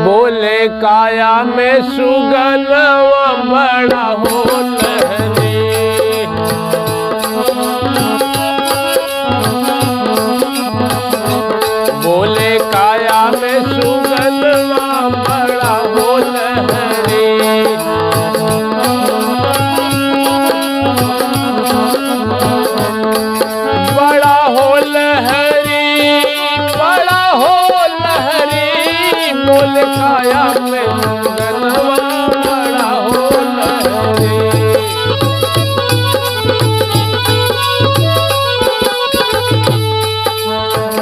बोले काया में सुगन बड़ा हो लहरी। बोले काया में सुगन बड़ा हो लहरी। बड़ा हो लहरी, बड़ा हो लहरी। बोले काया में सुगन बड़ा हो लहरी।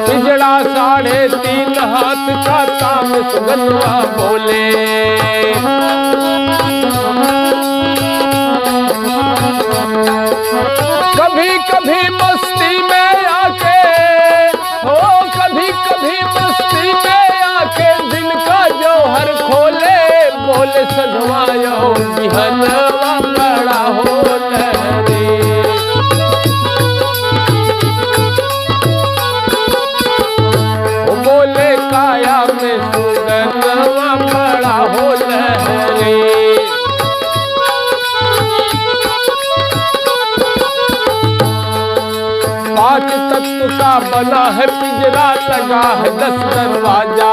पिजड़ा 3.5 हाथ का ताम सुगनवा बोले। कभी कभी मस्ती में आके, हो कभी कभी मस्ती में आके दिल का जौहर खोले। बोले सजवायो बिहनवा बड़ा हो लहरी। बोले काया में सुगनवा बड़ा हो लहरी। पांच तत्व का बना है पिंजरा, लगा है 10 दरवाजा।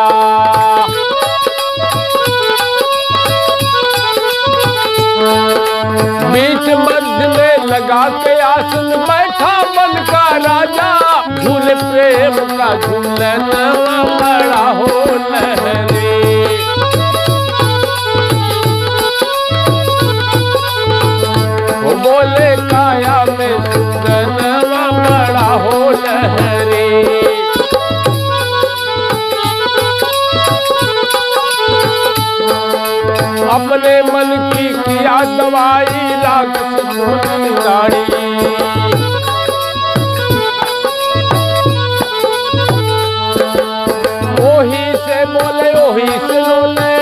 बीच मध्य में लगा के आसन बैठा मन का राजा। झूले प्रेम का झूलनवा बड़ा हो लहरी। वो बोले काया में सुगनवा बड़ा हो लहरी। अपने मन की किया दवाई, राक्षस गाड़ी। ओही से बोले ओही से बोले,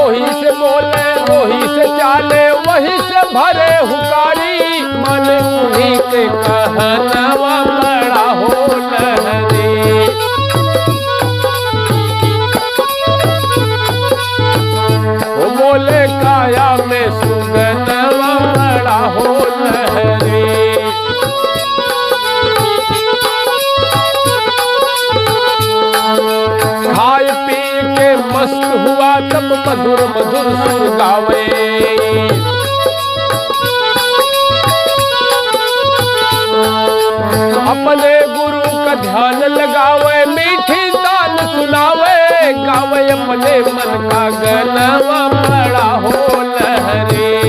ओही से बोले ओही से चाले, वही से भरे हुकारी। मन उन्हीं के कहनवा बड़ा हो लहरी। वो बोले काया में सुगनवा बड़ा हो लहरी। खाए पी के मस्त हुआ तब मधुर मधुर सुर गावे। अपने गुरु का ध्यान लगावे, मीठी तान सुनावे। गावे अपने मन का गनवा बड़ा हो लहरी।